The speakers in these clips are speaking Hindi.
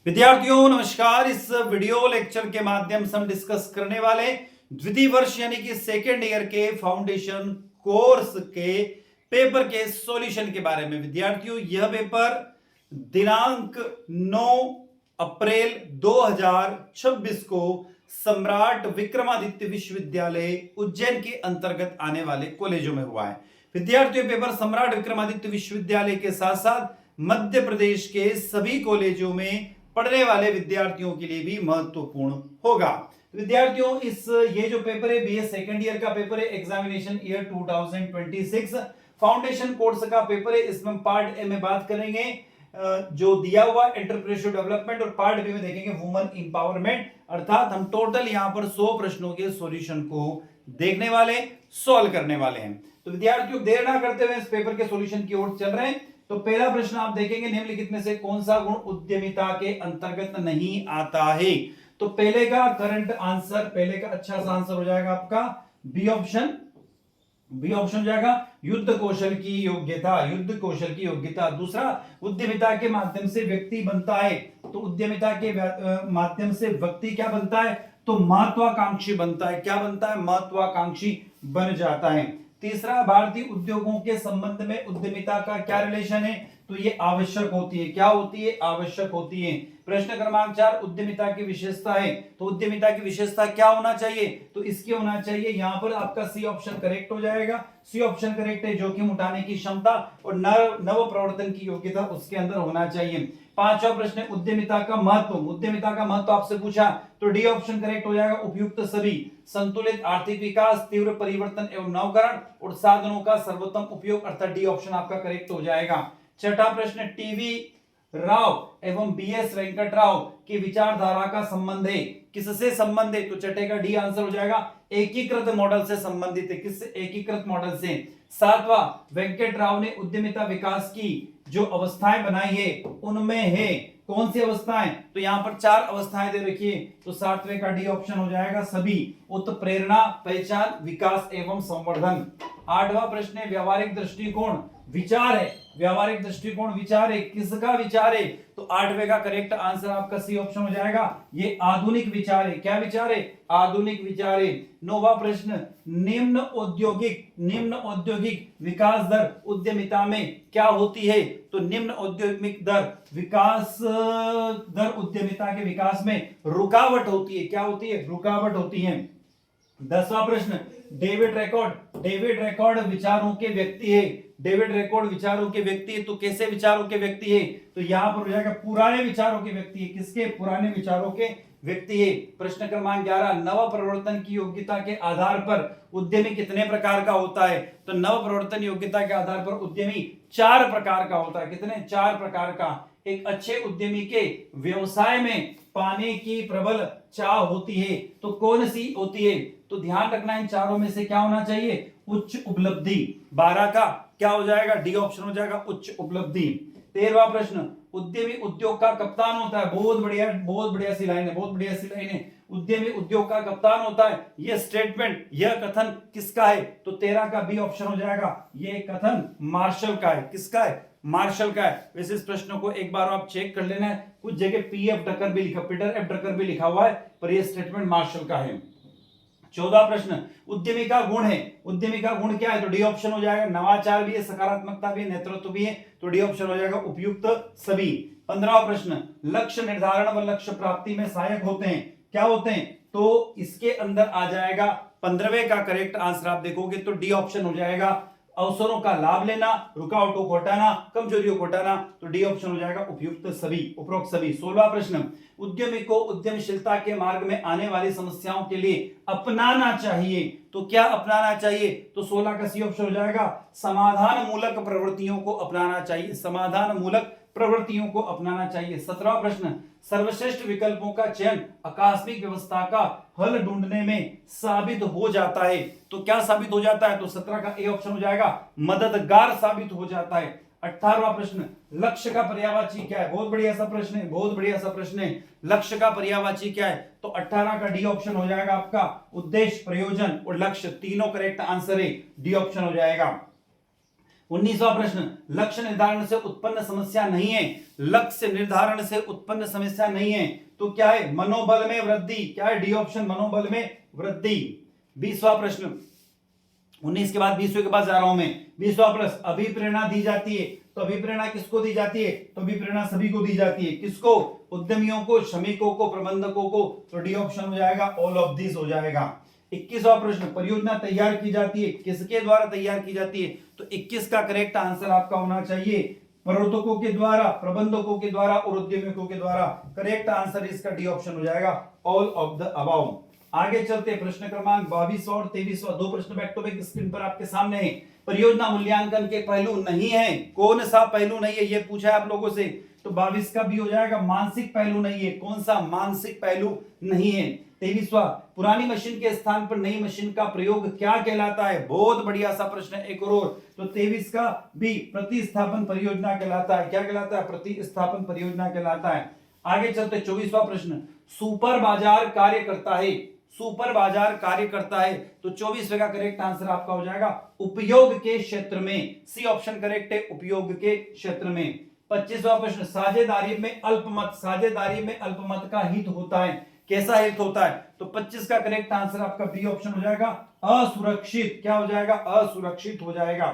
विद्यार्थियों नमस्कार। इस वीडियो लेक्चर के माध्यम से हम डिस्कस करने वाले द्वितीय वर्ष यानी कि सेकेंड ईयर के फाउंडेशन कोर्स के पेपर के सॉल्यूशन के बारे में। विद्यार्थियों यह पेपर दिनांक 9 अप्रैल 2026 को सम्राट विक्रमादित्य विश्वविद्यालय उज्जैन के अंतर्गत आने वाले कॉलेजों में हुआ है। विद्यार्थियों पेपर सम्राट विक्रमादित्य विश्वविद्यालय के साथ साथ मध्य प्रदेश के सभी कॉलेजों में पढ़ने वाले विद्यार्थियों के लिए भी महत्वपूर्ण होगा। विद्यार्थियों ये जो पेपर है बीए सेकंड ईयर का पेपर है, एग्जामिनेशन ईयर 2026 फाउंडेशन कोर्स का पेपर है। इसमें पार्ट ए में बात करेंगे जो दिया हुआ एंटरप्रेन्योरशिप डेवलपमेंट, और पार्ट बी में देखेंगे वुमेन एम्पावरमेंट। अर्थात हम टोटल यहां पर 100 प्रश्नों के सॉल्यूशन को देखने वाले, सॉल्व करने वाले हैं। तो विद्यार्थियों देर ना करते हुए इस पेपर के सॉल्यूशन की ओर चल रहे हैं। तो पहला प्रश्न आप देखेंगे, निम्नलिखित में से कौन सा गुण उद्यमिता के अंतर्गत नहीं आता है। तो पहले का करंट आंसर, पहले का अच्छा सा आंसर हो जाएगा आपका बी ऑप्शन। बी ऑप्शन हो जाएगा युद्ध कौशल की योग्यता, युद्ध कौशल की योग्यता। दूसरा, उद्यमिता के माध्यम से व्यक्ति बनता है। तो उद्यमिता के माध्यम से व्यक्ति क्या बनता है, तो महत्वाकांक्षी बनता है। क्या बनता है, महत्वाकांक्षी बन जाता है। तीसरा, भारतीय उद्योगों के संबंध में उद्यमिता का क्या रिलेशन है, तो ये आवश्यक होती है। क्या होती है, आवश्यक होती है। प्रश्न क्रमांक 4, उद्यमिता की विशेषता है। तो उद्यमिता की विशेषता क्या होना चाहिए, तो इसकी होना चाहिए यहां पर आपका सी ऑप्शन करेक्ट हो जाएगा। सी ऑप्शन करेक्ट है, जोखिम उठाने की क्षमता और नव प्रवर्तन की योग्यता उसके अंदर होना चाहिए। पांचवा प्रश्न, उद्यमिता का महत्व। उद्यमिता का महत्व आपसे पूछा तो डी ऑप्शन करेक्ट हो जाएगा, उपयुक्त सभी। संतुलित आर्थिक विकास, तीव्र परिवर्तन एवं नवकरण और साधनों का सर्वोत्तम उपयोग, अर्थात डी ऑप्शन आपका करेक्ट हो जाएगा। छठा प्रश्न, टीवी राव एवं बीएस वेंकटराव की विचारधारा का संबंध है। किससे संबंध है, तो छठे का डी आंसर हो जाएगा, एकीकृत मॉडल से संबंधित है। किससे, एकीकृत मॉडल से। सातवां, वेंकट राव ने उद्यमिता विकास की जो अवस्थाएं बनाई है उनमें है कौन सी अवस्थाएं, तो यहां पर 4 अवस्थाएं दे रखी है। तो सातवें का डी ऑप्शन हो जाएगा सभी। उत्प्रेरणा, पहचान, विकास एवं संवर्धन। आठवां प्रश्न है, व्यवहारिक दृष्टिकोण विचार है। व्यवहारिक दृष्टिकोण विचार है, किसका विचार है, तो आठवें का करेक्ट आंसर आपका सी ऑप्शन हो जाएगा, ये आधुनिक विचार है। क्या विचार है, आधुनिक विचार है। नौवां प्रश्न, निम्न औद्योगिक विकास दर उद्यमिता में क्या होती है, तो निम्न औद्योगिक दर विकास दर उद्यमिता के विकास में रुकावट होती है। क्या होती है, रुकावट होती है। 10वां प्रश्न, डेविड रिकॉर्ड विचारों के व्यक्ति है। डेविड रिकॉर्ड विचारों के व्यक्ति है, तो कैसे विचारों के व्यक्ति है, तो यहां पर हो जाएगा पुराने विचारों के व्यक्ति है। किसके, पुराने विचारों के व्यक्ति है। प्रश्न क्रमांक 11, नव प्रवर्तन की योग्यता के आधार पर उद्यमी कितने प्रकार का होता है, तो नव प्रवर्तन योग्यता के आधार पर उद्यमी 4 प्रकार का होता है। कितने, 4 प्रकार का। एक अच्छे उद्यमी के व्यवसाय में पाने की प्रबल चाह होती है, तो कौन सी होती है, तो ध्यान रखना इन चारों में से क्या होना चाहिए, उच्च उपलब्धि। 12 का क्या हो जाएगा, डी ऑप्शन हो जाएगा, उच्च उपलब्धि। 13वां प्रश्न, उद्यमी उद्योग का कप्तान होता है। बहुत बढ़िया सी लाइन है, बहुत बढ़िया सी लाइन है। उद्यमी उद्योग का कप्तान होता है, यह स्टेटमेंट, यह कथन किसका है, तो 13 का बी ऑप्शन हो जाएगा, यह कथन मार्शल का है। किसका है, मार्शल का है। वैसे इस प्रश्न को एक बार आप चेक कर लेना है, कुछ जगह पीएफ ढक्कर भी लिखा, पीटर एफ ढक्कर भी लिखा हुआ है, पर यह स्टेटमेंट मार्शल का है। 14 प्रश्न, उद्यमी का गुण है। उद्यमी का गुण क्या है, तो डी ऑप्शन हो जाएगा, नवाचार भी है, सकारात्मकता भी है, नेतृत्व भी है, तो डी ऑप्शन हो जाएगा, उपयुक्त सभी। 15वां प्रश्न, लक्ष्य निर्धारण व लक्ष्य प्राप्ति में सहायक होते हैं। क्या होते हैं, तो इसके अंदर आ जाएगा 15वें का करेक्ट आंसर आप देखोगे तो डी ऑप्शन हो जाएगा, अवसरों का लाभ लेना, रुकावटों को हटाना, कमजोरियों को हटाना, तो डी ऑप्शन हो जाएगा, उपयुक्त सभी, उपरोक्त सभी। 16वां प्रश्न, उद्यमी को उद्यमशीलता के मार्ग में आने वाली समस्याओं के लिए अपनाना चाहिए, तो क्या अपनाना चाहिए, तो 16 का सी ऑप्शन हो जाएगा, समाधान मूलक प्रवृत्तियों को अपनाना चाहिए। समाधान मूलक प्रवृत्तियों को अपनाना चाहिए। 17वां प्रश्न, सर्वश्रेष्ठ विकल्पों का चयन आकस्मिक व्यवस्था का हल ढूंढने में साबित हो जाता है, तो क्या साबित हो जाता है, तो 17 का ए ऑप्शन हो जाएगा, मददगार साबित हो जाता है। 18वां प्रश्न, लक्ष्य का पर्यायवाची क्या है। बहुत बढ़िया सा प्रश्न है, बहुत बढ़िया सा प्रश्न है। लक्ष्य का पर्यायवाची क्या है, तो 18 का डी ऑप्शन हो जाएगा आपका, उद्देश्य, प्रयोजन और लक्ष्य तीनों करेक्ट आंसर है, डी ऑप्शन हो जाएगा। 19वां प्रश्न, लक्ष्य निर्धारण से उत्पन्न समस्या नहीं है, लक्ष्य निर्धारण से उत्पन्न समस्या नहीं है तो क्या है, मनोबल में वृद्धि। क्या है डी ऑप्शन, मनोबल में वृद्धि। 20वां प्रश्न, 19 के बाद 20वें के पास जा रहा हूं मैं। 20वां प्रश्न, अभिप्रेरणा दी जाती है तो अभिप्रेरणा किसको दी जाती है, तो अभिप्रेरणा सभी को दी जाती है। किसको, उद्यमियों को, श्रमिकों को, प्रबंधकों को। तो डी ऑप्शन हो जाएगा, ऑल ऑफ दिस हो जाएगा। 21वां प्रश्न, परियोजना तैयार की जाती है, किसके द्वारा तैयार की जाती है, तो 21 का करेक्ट आंसर आपका होना चाहिए प्रवर्तकों के द्वारा, प्रबंधकों के द्वारा और उद्यमियों के द्वारा। करेक्ट आंसर इसका डी ऑप्शन हो जाएगा, ऑल ऑफ द अबाउ। आगे चलते प्रश्न क्रमांक 22 और 23, दो प्रश्न बैक टू बैक स्क्रीन पर आपके सामने है। परियोजना मूल्यांकन के पहलू नहीं है, कौन सा पहलू नहीं है, ये पूछा है आप लोगों से। तो 22 का भी हो जाएगा, मानसिक पहलू नहीं है। कौन सा मानसिक पहलू नहीं है। 23वां, पुरानी मशीन के स्थान पर नई मशीन का प्रयोग क्या कहलाता है, बहुत बढ़िया सा प्रश्न है, एक और। तो 23 का भी प्रतिस्थापन परियोजना कहलाता है। क्या कहलाता है, प्रतिस्थापन परियोजना कहलाता है। आगे चलते 24वां प्रश्न, सुपर बाजार कार्य करता है, सुपर बाजार कार्य करता है तो 24वें का करेक्ट आंसर आपका हो जाएगा उपयोग के क्षेत्र में। सी ऑप्शन करेक्ट है, उपयोग के क्षेत्र में। 25वां प्रश्न, साझेदारी में अल्पमत, साझेदारी में अल्पमत का हित होता है, कैसा हित होता है, तो 25 का करेक्ट आंसर आपका बी ऑप्शन हो जाएगा, असुरक्षित। क्या हो जाएगा, असुरक्षित हो जाएगा।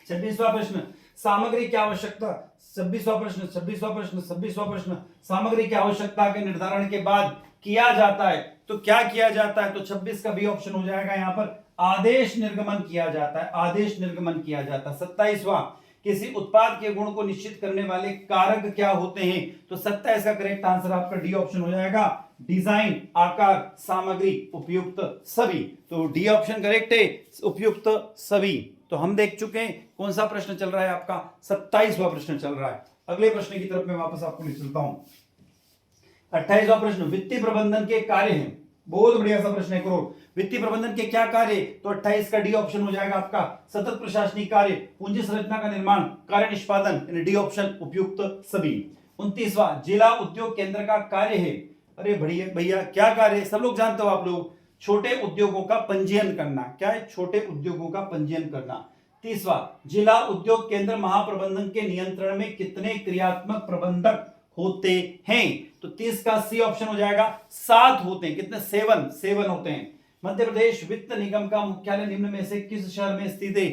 26वां प्रश्न, सामग्री की आवश्यकता, 26वां प्रश्न, सामग्री की आवश्यकता के निर्धारण के बाद किया जाता है तो क्या किया जाता है, तो 26 का बी ऑप्शन हो जाएगा यहाँ पर, आदेश निर्गमन किया जाता है, आदेश निर्गमन किया जाता है। 27वां, किसी उत्पाद के गुण को निश्चित करने वाले कारक क्या होते हैं, तो 27 का करेक्ट आंसर आपका डी ऑप्शन हो जाएगा, डिजाइन, आकार, सामग्री, उपयुक्त सभी। तो डी ऑप्शन करेक्ट है, उपयुक्त सभी। तो हम देख चुके हैं कौन सा प्रश्न चल रहा है आपका, 27वां प्रश्न चल रहा है। अगले प्रश्न की तरफ मैं वापस आपको ले चलता हूं। 28वां प्रश्न, वित्तीय प्रबंधन के कार्य हैं, बहुत बढ़िया सा प्रश्न है करोड़। वित्तीय प्रबंधन के क्या कार्य, तो 28 का डी ऑप्शन हो जाएगा आपका, सतत प्रशासनिक कार्य, पूंजी संरचना का निर्माण, कार्य निष्पादन, डी ऑप्शन उपयुक्त सभी। 29वां, जिला उद्योग केंद्र का कार्य है, अरे बढ़िया भैया क्या कार्य है, सब लोग जानते हो आप लोग, छोटे उद्योगों का पंजीयन करना। क्या है, छोटे उद्योगों का पंजीयन करना। 30वां, जिला उद्योग केंद्र महाप्रबंधन के नियंत्रण में कितने क्रियात्मक प्रबंधक होते हैं, तो 30 का सी ऑप्शन हो जाएगा, 7 होते हैं। कितने, 7 होते हैं। मध्य प्रदेश वित्त निगम का मुख्यालय निम्न में से किस शहर में स्थित है,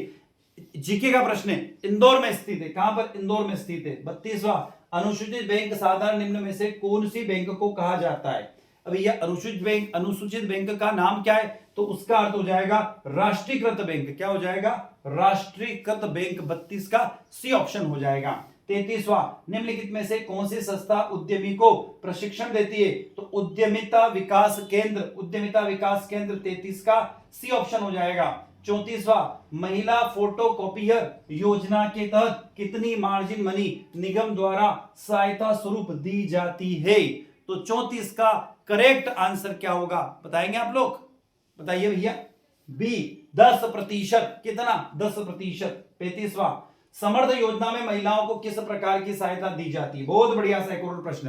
जीके का प्रश्न है, इंदौर में स्थित है। कहां पर, इंदौर में स्थित है। 32वां, अनुसूचित बैंक साधारण निम्न में से कौन सी बैंक को कहा जाता है, अभी यह अनुसूचित बैंक का नाम क्या है, तो उसका अर्थ हो जाएगा राष्ट्रीयकृत बैंक। क्या हो जाएगा, राष्ट्रीयकृत बैंक। 32 का सी ऑप्शन हो जाएगा। 33वां, निम्नलिखित में से कौन सी संस्था उद्यमी को प्रशिक्षण देती है, तो उद्यमिता विकास केंद्र, उद्यमिता विकास केंद्र। 33 का सी ऑप्शन हो जाएगा। 34वां, महिला फोटोकॉपियर योजना के तहत कितनी मार्जिन मनी निगम द्वारा सहायता स्वरूप दी जाती है, तो 34 का करेक्ट आंसर क्या होगा, बताएंगे आप लोग, बताइए भैया। बी 10%, कितना, 10%। 35वां, समर्थ योजना में महिलाओं को किस प्रकार की सहायता दी जाती है, बहुत बढ़िया सा एक और प्रश्न।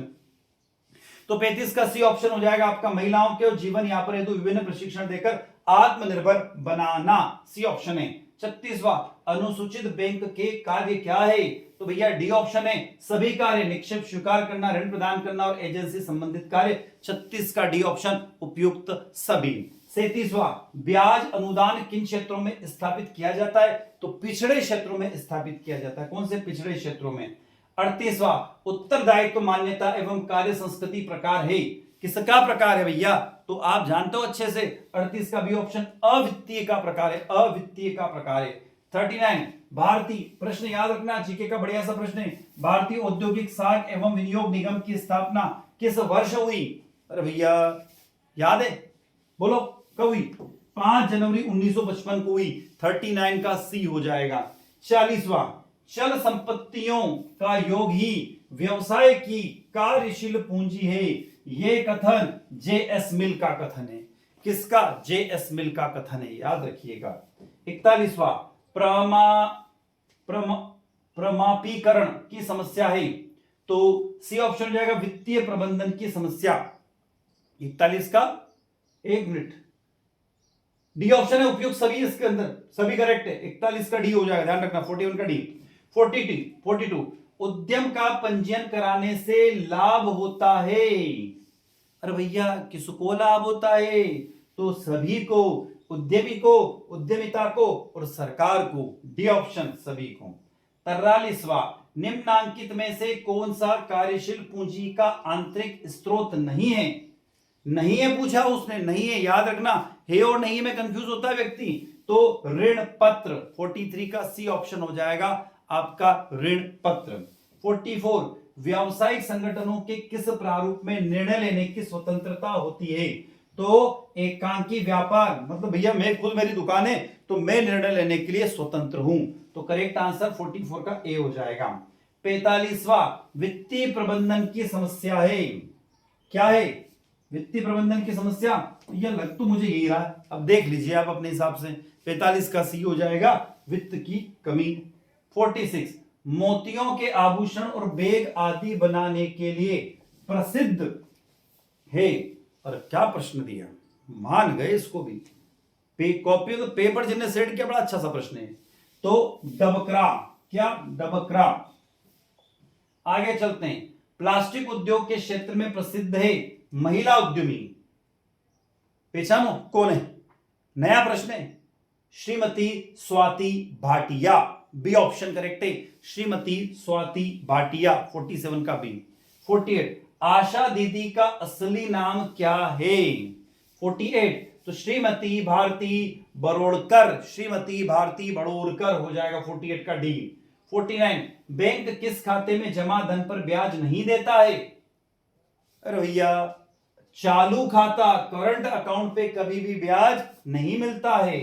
तो 35 का सी ऑप्शन हो जाएगा आपका, महिलाओं के जीवन यापन हेतु विभिन्न प्रशिक्षण देकर आत्मनिर्भर बनाना। सी ऑप्शन है। 36वां, अनुसूचित बैंक के कार्य क्या है, तो भैया डी ऑप्शन है, सभी कार्य, निक्षेप स्वीकार करना, ऋण प्रदान करना और एजेंसी संबंधित कार्य। 36 का डी ऑप्शन उपयुक्त सभी। 37वां, ब्याज अनुदान किन क्षेत्रों में स्थापित किया जाता है, तो पिछड़े क्षेत्रों में स्थापित किया जाता है। कौन से पिछड़े क्षेत्रों में। 38वां, उत्तरदायित्व मान्यता एवं कार्य संस्कृति प्रकार है, किसका प्रकार है भैया, तो आप जानते हो अच्छे से, 38 का भी ऑप्शन अवित्तीय का प्रकार है, अवित्तीय का प्रकार है। 39, भारतीय, प्रश्न याद रखना, जीके का बढ़िया सा प्रश्न है, भारतीय औद्योगिक साख एवं विनियोग निगम की स्थापना किस वर्ष हुई, अरे भैया याद है, बोलो कब हुई, 5 जनवरी 1955 को हुई। 39 का सी हो जाएगा। 40वां, चल संपत्तियों का योग ही व्यवसाय की कार्यशील पूंजी है, यह कथन जेएस मिल का कथन है। किसका, जेएस मिल का कथन है, याद रखिएगा। 41वां, प्रमापीकरण की समस्या है, तो सी ऑप्शन हो जाएगा, वित्तीय प्रबंधन की समस्या। 41 का, एक मिनट, डी ऑप्शन है उपयुक्त सभी, इसके अंदर सभी करेक्ट है। 41 का डी हो जाएगा, ध्यान रखना। 41 का डी। 42 उद्यम का पंजीयन कराने से लाभ होता है। अरे भैया किसको लाभ होता है? तो सभी को, उद्यमी को, उद्यमिता को और सरकार को। डी ऑप्शन सभी को। 43वां निम्नांकित में से कौन सा कार्यशील पूंजी का आंतरिक स्रोत नहीं है? नहीं है पूछा उसने, नहीं है, याद रखना, है और नहीं में कंफ्यूज होता है व्यक्ति। तो ऋण पत्र 43 का सी ऑप्शन हो जाएगा आपका ऋण पत्र। 44 व्यावसायिक संगठनों के किस प्रारूप में निर्णय लेने की स्वतंत्रता होती है? तो एकांकी व्यापार, मतलब भैया मैं खुद, मेरी दुकान है तो मैं निर्णय लेने के लिए स्वतंत्र हूं। तो करेक्ट आंसर 44 का ए हो जाएगा। 45वां वित्तीय प्रबंधन की समस्या है। क्या है? वित्तीय प्रबंधन की समस्या। यह लग तो मुझे यही रहा है, अब देख लीजिए आप अपने हिसाब से। 45 का सी हो जाएगा वित्त की कमी। 46 मोतियों के आभूषण और बैग आदि बनाने के लिए प्रसिद्ध है। और क्या प्रश्न दिया, मान गए इसको भी। कॉपी तो पेपर जिन्हें सेट किया, बड़ा अच्छा सा प्रश्न है। तो डबकरा, क्या डबकरा। आगे चलते हैं। प्लास्टिक उद्योग के क्षेत्र में प्रसिद्ध है महिला उद्यमी। पहचानो कौन है? नया प्रश्न है। Shrimati Swati Bhatia. B option correct है, श्रीमती स्वाति भाटिया। 47 का बी। 48 आशा दीदी का असली नाम क्या है? 48 तो श्रीमती भारती बड़ोड़कर, श्रीमती भारती बड़ोड़कर हो जाएगा 48 का डी। 49 बैंक किस खाते में जमा धन पर ब्याज नहीं देता है? अरे भैया चालू खाता, करंट अकाउंट पे कभी भी ब्याज नहीं मिलता है।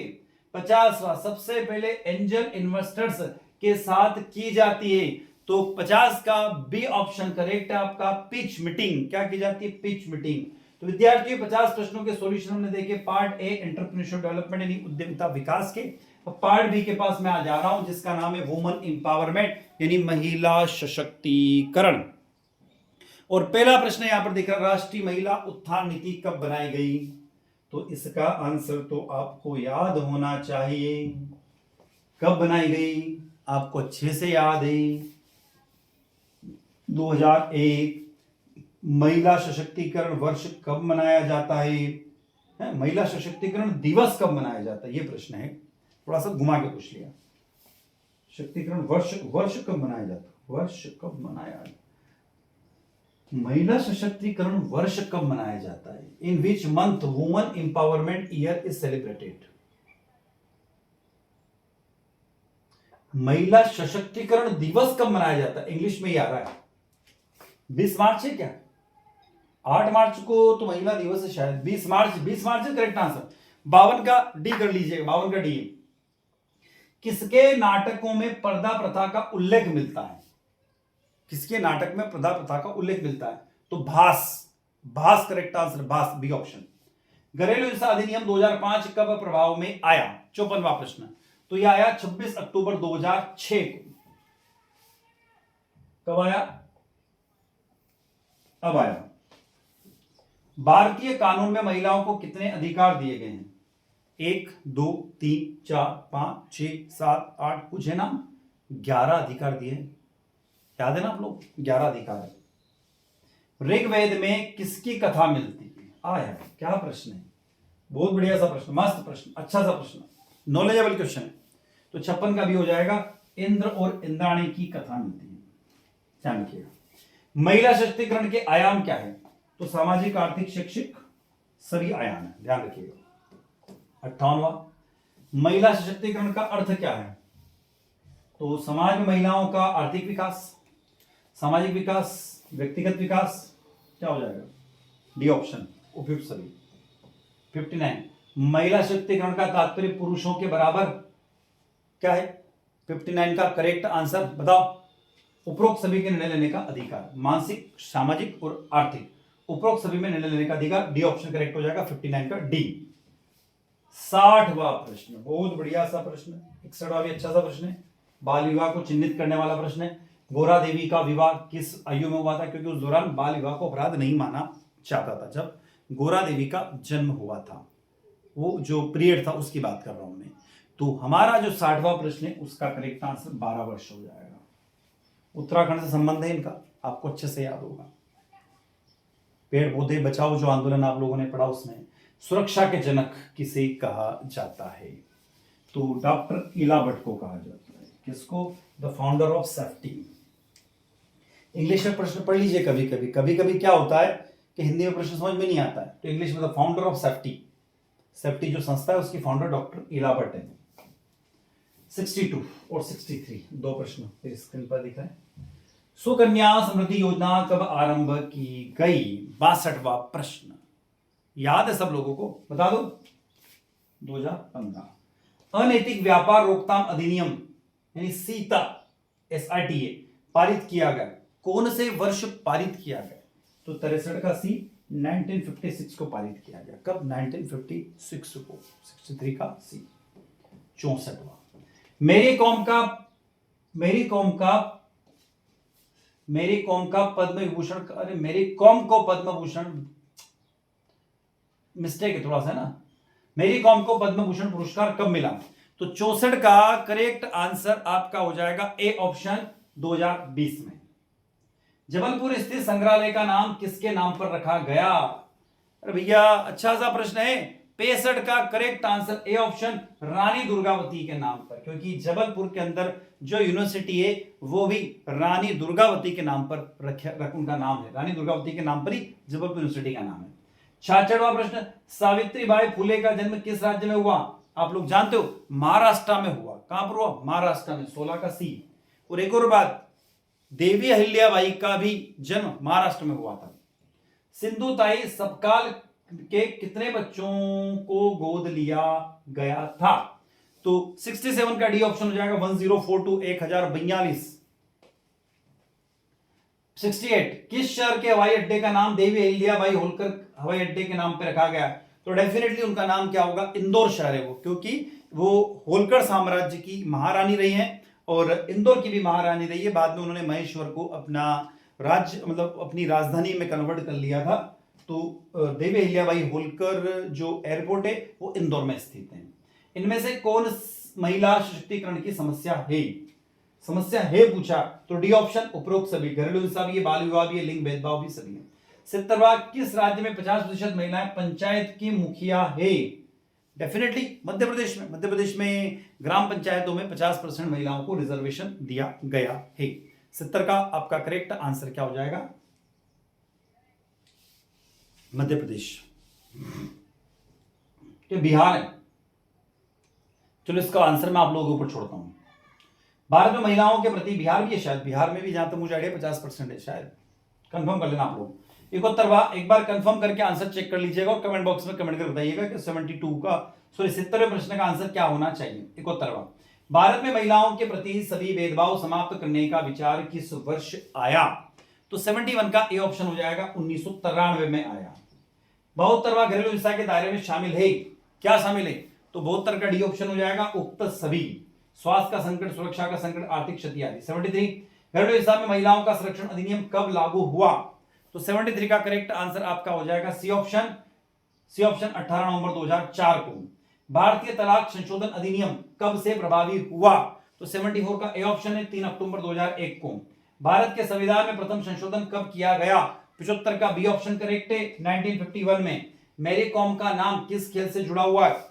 50वां सबसे पहले एंजल इन्वेस्टर्स के साथ की जाती है। तो 50 का बी ऑप्शन करेक्ट है आपका, पिच मीटिंग। क्या की जाती है? Pitch meeting. तो विद्यार्थियों 50 प्रश्नों के सॉल्यूशन हमने देखे। पार्ट ए एंटरप्रेन्योरशिप डेवलपमेंट यानी उद्यमिता विकास के। पार्ट बी के पास मैं आ जा रहा हूं जिसका नाम है वुमन एम्पावरमेंट यानी महिला सशक्तिकरण। और पहला प्रश्न यहां पर दिख रहा, राष्ट्रीय महिला उत्थान नीति कब बनाई गई? तो इसका आंसर तो आपको याद होना चाहिए। कब बनाई गई? आपको अच्छे से याद है, 2001। महिला सशक्तिकरण वर्ष कब मनाया जाता है? महिला सशक्तिकरण दिवस कब मनाया जाता है? यह प्रश्न है, थोड़ा सा घुमा के पूछ लिया। शक्तिकरण वर्ष कब मनाया जाता? वर्ष कब मनाया? महिला सशक्तिकरण वर्ष कब मनाया जाता है? In which month woman empowerment year is celebrated? महिला सशक्तिकरण दिवस कब मनाया जाता है? इंग्लिश में ही आ रहा है। 20 मार्च है क्या? 8 मार्च को तो महिला दिवस है शायद। 20 मार्च है करेक्ट आंसर। 52 का डी कर लीजिएगा। 52 का डी। किसके नाटकों में पर्दा प्रथा का उल्लेख मिलता है? किसके नाटक में पर्दा प्रथा का उल्लेख मिलता है? तो भास करेक्ट आंसर, भास बी ऑप्शन। घरेलू हिंसा अधिनियम 2005 कब प्रभाव में आया? 54वां प्रश्न। तो यह आया 26 अक्टूबर 2006 को। कब आया? अब आया। भारतीय कानून में महिलाओं को कितने अधिकार दिए गए हैं? 1 2 3 4 5 6 7 8 कुछ है ना, 11 अधिकार दिए। याद है ना आप लोग? 11 अधिकार है। ऋग्वेद में किसकी कथा मिलती है? आया, क्या प्रश्न है, बहुत बढ़िया सा प्रश्न, मस्त प्रश्न, अच्छा सा प्रश्न, नॉलेजेबल क्वेश्चन है। तो 56 का भी हो जाएगा। इंद्र और इंद्राणी की कथा मिलती है। ध्यान रखिएगा। महिला सशक्तिकरण के आयाम क्या है? तो सामाजिक, आर्थिक, शैक्षिक सभी आयाम है, ध्यान रखिएगा। 58वां महिला सशक्तिकरण का अर्थ क्या है? तो समाज में महिलाओं का आर्थिक विकास, सामाजिक विकास, व्यक्तिगत विकास। क्या हो जाएगा? डी ऑप्शन उपयुक्त सभी। 59 महिला सशक्तिकरण का तात्पर्य पुरुषों के बराबर क्या है? 59 का करेक्ट आंसर बताओ। उपरोक्त सभी के निर्णय लेने का अधिकार, मानसिक, सामाजिक और आर्थिक, उपरोक्त सभी में निर्णय लेने का अधिकार। डी ऑप्शन करेक्ट हो जाएगा 59 का डी। 60वां प्रश्न, बहुत बढ़िया सा प्रश्न, 61वां भी अच्छा सा प्रश्न है। बाल विवाह को चिन्हित करने वाला प्रश्न है। गोरा देवी का विवाह किस आयु में हुआ था? क्योंकि उस दौरान बाल विवाह को अपराध नहीं माना जाता था जब गोरा देवी का जन्म हुआ था। वो जो पीरियड था उसकी बात कर रहा हूं मैं। तो हमारा जो 60वां प्रश्न है उसका करेक्ट आंसर 12 वर्ष हो जाएगा। उत्तराखंड से संबंध है इनका, आपको अच्छे से याद होगा। पेड़ पौधे बचाओ जो आंदोलन आप लोगों ने पढ़ा उसमें सुरक्षा के जनक किसे कहा जाता है? तो डॉक्टर इला भट्ट को कहा जाता है। किसको? The founder of safety. English में प्रश्न पढ़ लीजिए कभी कभी, कभी कभी क्या होता है कि हिंदी में प्रश्न समझ में नहीं आता है, तो इंग्लिश में the founder of safety, safety जो संस्था है उसकी फाउंडर डॉक्टर इला भट्ट है। 62 और 63 दो प्रश्न मेरी स्क्रीन पर दिख रहे हैं। सुकन्या समृद्धि योजना कब आरंभ की गई? 62वां प्रश्न याद है सब लोगों को? बता दो। 2015। अनैतिक व्यापार रोकथाम अधिनियम यानी सीता SRTA पारित किया गया, कौन से वर्ष पारित किया गया? तो 63 का सी 1956 को पारित किया गया। कब? 1956 को। 63 का सी। 64वां मेरी कौम का पद्म विभूषण, अरे मेरी कौम को पद्म भूषण, मिस्टेक है थोड़ा सा ना, मेरी कौम को पद्म भूषण पुरस्कार कब मिला? तो 64 का करेक्ट आंसर आपका हो जाएगा ए ऑप्शन 2020 में। जबलपुर स्थित संग्रहालय का नाम किसके नाम पर रखा गया? अरे भैया अच्छा सा प्रश्न है। 65 का correct answer A option Rani Durgavati के नाम पर, क्योंकि जबलपुर के अंदर जो यूनिवर्सिटी है वो भी रानी दुर्गावती के नाम पर उनका नाम है, रानी दुर्गावती के नाम पर ही जबलपुर यूनिवर्सिटी का नाम है। 66वां प्रश्न सावित्रीबाई फुले का जन्म किस राज्य में हुआ? आप लोग जानते हो महाराष्ट्र में हुआ। कहां पर हुआ? महाराष्ट्र में। 16 का सी। और एक और बात, देवी अहिल्याबाई का भी जन्म महाराष्ट्र में हुआ था। सिंधु ताई सपकाल के कितने बच्चों को गोद लिया गया था? तो 67 का डी ऑप्शन हो जाएगा 1042 1042। 68 किस शहर के हवाई अड्डे का नाम देवी अहिल्याबाई होलकर हवाई अड्डे के नाम पे रखा गया? तो डेफिनेटली उनका नाम क्या होगा? इंदौर शहर है वो, क्योंकि वो होलकर साम्राज्य की महारानी रही हैं और इंदौर की भी महारानी रही है। बाद में उन्होंने महेश्वर को अपना राज्य मतलब अपनी राजधानी में कन्वर्ट कर लिया था। तो देवी अहिल्याबाई होलकर जो एयरपोर्ट है वो इंदौर में स्थित है। इनमें से कौन महिला सशक्तिकरण की समस्या है पूछा? तो डी ऑप्शन उपरोक्त सभी, घरेलू हिंसा भी है, बाल विवाह भी है, लिंग भेदभाव भी सभी है। 70वां किस राज्य में 50% महिलाएं पंचायत की मुखिया है? डेफिनेटली मध्य प्रदेश में। मध्य प्रदेश में ग्राम पंचायतों में 50% महिलाओं को रिजर्वेशन दिया गया है। 70 का आपका करेक्ट आंसर क्या हो जाएगा? मध्य प्रदेश। ये बिहार है। चलो इसका आंसर मैं आप लोगों के ऊपर छोड़ता हूं। भारत में महिलाओं के प्रति, बिहार भी है शायद, बिहार में भी जहां तक मुझे आइडिया 50% है शायद, कंफर्म कर लेना आप लोग। 71वां एक बार कंफर्म करके आंसर चेक कर लीजिएगा और कमेंट बॉक्स में कमेंट कर बताइएगा कि 70वें प्रश्न का आंसर क्या होना चाहिए। 71वां भारत में महिलाओं के प्रति सभी भेदभाव समाप्त करने का विचार किस वर्ष आया? तो 71 का ए ऑप्शन हो जाएगा 1993 में आया। 72वां घरेलू हिंसा के दायरे में शामिल है, क्या शामिल है? तो 72 का डी ऑप्शन हो जाएगा उक्त सभी, स्वास्थ्य का संकट, सुरक्षा का संकट, आर्थिक क्षति आदि। 73 घरेलू हिंसा में महिलाओं का संरक्षण अधिनियम कब लागू हुआ? तो 73 का करेक्ट आंसर आपका हो जाएगा सी ऑप्शन 18 नवंबर 2004 को। भारतीय तलाक संशोधन अधिनियम कब से प्रभावी हुआ? तो 74 का ए ऑप्शन है 3 अक्टूबर 2001 को। भारत के संविधान में प्रथम संशोधन कब किया गया? 75 का बी ऑप्शन करेक्ट है 1951 में। मेरी कॉम का नाम किस खेल से जुड़ा हुआ है?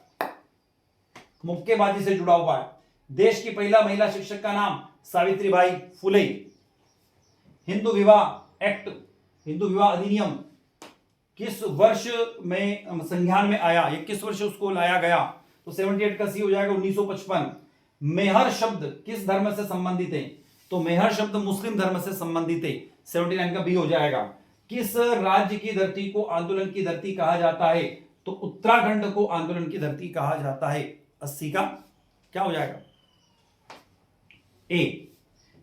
मुक्केबाजी से जुड़ा हुआ है। देश की पहला महिला शिक्षक का नाम सावित्रीबाई फुले। हिंदू विवाह एक्ट, हिंदू विवाह अधिनियम किस वर्ष में संज्ञान में आया? ये किस वर्ष उसको लाया गया? तो 78 का सी हो जाएगा 1955। मेहर शब्द किस धर्म से संबंधित है? तो मेहर शब्द मुस्लिम धर्म से संबंधित है। 79 का बी हो जाएगा। किस राज्य की धरती को आंदोलन की धरती कहा जाता है? तो उत्तराखंड को आंदोलन की धरती कहा जाता है। 80 का क्या हो जाएगा? ए।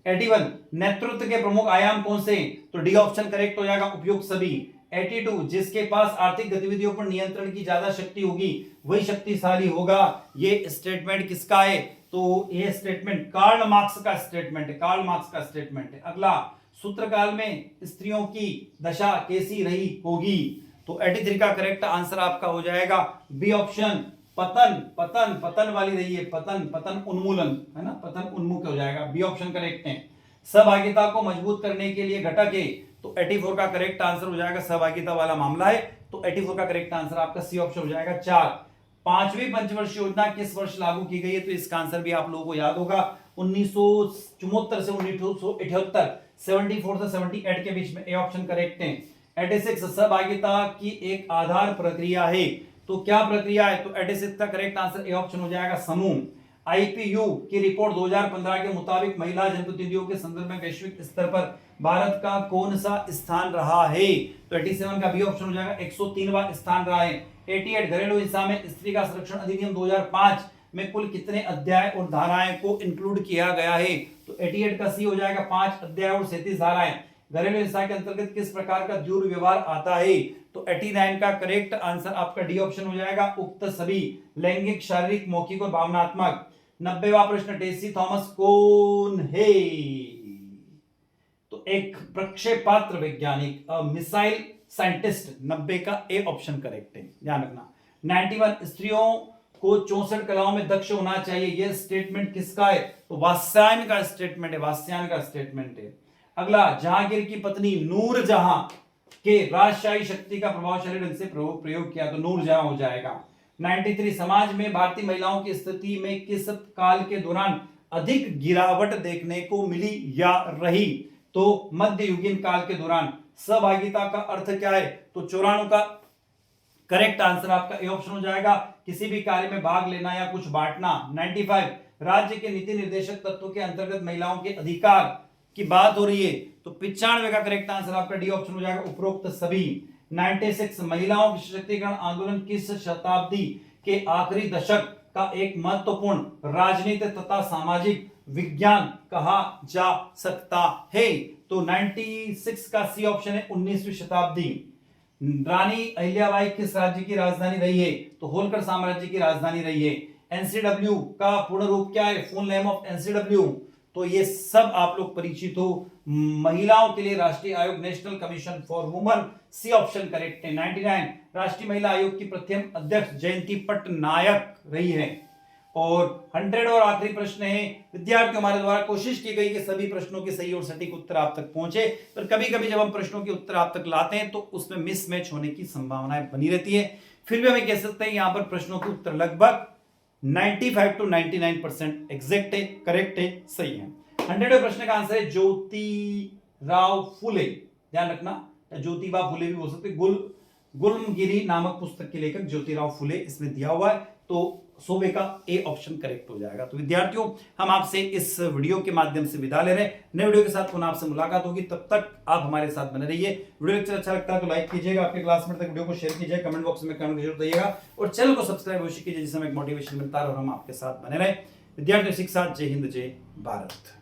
81 नेतृत्व के प्रमुख आयाम कौन से? तो डी ऑप्शन करेक्ट हो जाएगा उपयुक्त सभी। 82 जिसके पास आर्थिक गतिविधियों पर नियंत्रण की ज्यादा शक्ति होगी वही शक्तिशाली होगा। ये स्टेटमेंट किसका है? तो ये स्टेटमेंट कार्ल मार्क्स का स्टेटमेंट है, कार्ल मार्क्स का स्टेटमेंट है। अगला, सूत्रकाल में स्त्रियों की दशा कैसी रही होगी? तो 83 का करेक्ट आंसर आपका हो जाएगा बी ऑप्शन, पतन। पतन पतन वाली रही है, पतन पतन उन्मूलन है ना, पतन उन्मुख हो जाएगा, बी ऑप्शन करेक्ट है। सहभागिता को मजबूत करने के लिए घटक है, तो 84 का करेक्ट आंसर हो जाएगा, सहभागिता वाला मामला है, तो 84 का करेक्ट आंसर आपका सी ऑप्शन हो जाएगा। 4, पांचवी पंचवर्षीय योजना किस वर्ष लागू की गई है, तो इसका आंसर भी आप लोगों को याद होगा 1974 से 1978, 74 से 78 के बीच में, ए ऑप्शन करेक्ट है। 86 सहभागिता की एक आधार प्रक्रिया है, तो क्या प्रक्रिया है, तो 86 का करेक्ट आंसर ए ऑप्शन हो जाएगा, समूह। आईपीयू की रिपोर्ट 2015 के मुताबिक महिला जनप्रतिनिधियों के संदर्भ में वैश्विक स्तर पर भारत का कौन सा स्थान रहा है, तो 87 का बी ऑप्शन हो जाएगा, 103वां स्थान रहा है। 88 घरेलू हिंसा में स्त्री का संरक्षण अधिनियम 2005 में कुल कितने अध्याय और धाराएं को इंक्लूड किया गया है, तो 88 का सी हो जाएगा, 5 अध्याय और 37 धाराएं। घरेलू हिंसा के अंतर्गत किस प्रकार का दुर्व्यवहार आता है, तो 89 का करेक्ट आंसर आपका डी ऑप्शन हो जाएगा, उक्त सभी, लैंगिक, शारीरिक, मौखिक और भावनात्मक। 90वां प्रश्न, टेसी थॉमस कौन है, तो एक प्रक्षेपास्त्र वैज्ञानिक, मिसाइल साइंटिस्ट। 90 का ए ऑप्शन करेक्ट है, ध्यान रखना। 91 स्त्रियों को 64 कलाओं में दक्ष होना चाहिए, यह स्टेटमेंट किसका है, तो वात्स्यायन का स्टेटमेंट है, वात्स्यायन का स्टेटमेंट है। अगला, जहांगीर की पत्नी नूरजहां के राजशाही शक्ति का प्रभावशाली ढंग से प्रयोग किया, तो नूरजहां हो जाएगा। 93 समाज में भारतीय महिलाओं की स्थिति में किस काल के दौरान अधिक गिरावट देखने को मिली या रही, तो मध्ययुगीन काल के दौरान। सहभागिता का अर्थ क्या है, तो 94 का करेक्ट आंसर आपका ए ऑप्शन हो जाएगा, किसी भी कार्य में भाग लेना या कुछ बांटना। 95 राज्य के नीति निर्देशक तत्वों के अंतर्गत महिलाओं के अधिकार की बात हो रही है, तो 95 का करेक्ट आंसर आपका डी ऑप्शन हो जाएगा, उपरोक्त सभी। 96 महिलाओं के सशक्तिकरण आंदोलन किस शताब्दी के आखिरी दशक का एक महत्वपूर्ण राजनीतिक तथा सामाजिक विज्ञान कहा जा सकता है, तो 96 का सी ऑप्शन है, 19वीं शताब्दी। रानी अहिल्याबाई किस राज्य की राजधानी रही है, तो होलकर साम्राज्य की राजधानी रही है। एनसीडब्ल्यू का पूर्ण रूप क्या है, फुल नेम ऑफ एनसीडब्ल्यू, तो ये सब आप लोग परिचित हो, महिलाओं के लिए राष्ट्रीय आयोग, national commission for women, C option correct है। 99 राष्ट्रीय महिला आयोग की प्रथम अध्यक्ष जयंती पटनायक रही है। और 100 और आखिरी प्रश्न है, विद्यार्थियों हमारे द्वारा कोशिश की गई कि सभी प्रश्नों के सही और सटीक उत्तर आप तक पहुंचे, पर कभी कभी जब हम प्रश्नों के उत्तर आप तक लाते हैं तो उसमें मिसमैच होने की संभावनाएं बनी रहती है, फिर भी हमें कह सकते हैं यहां पर प्रश्नों के उत्तर लगभग 95 to 99% एग्जैक्ट है, करेक्ट है, सही है। 100वें प्रश्न का आंसर है ज्योतिराव फुले, ध्यान रखना, ज्योतिबा फुले भी हो सकते, गुलमगिरी नामक पुस्तक के लेखक ज्योतिराव फुले इसमें दिया हुआ है, तो 100 का ए ऑप्शन करेक्ट हो जाएगा। तो विद्यार्थियों, हम आपसे इस वीडियो के माध्यम से विदा ले रहे हैं, नए वीडियो के साथ पुनः आपसे मुलाकात होगी, तब तक आप हमारे साथ बने रहिए। वीडियो लेक्चर अच्छा लगता है तो लाइक कीजिएगा, आपके क्लासमेट तक वीडियो को शेयर कीजिए, कमेंट बॉक्स में कमेंट जरूर दीजिएगा और चैनल को सब्सक्राइब अवश्य कीजिए, जिससे हमें एक मोटिवेशन मिलता है और हम आपके साथ बने रहे। विद्यार्थियों, शिक्षा, जय हिंद, जय भारत।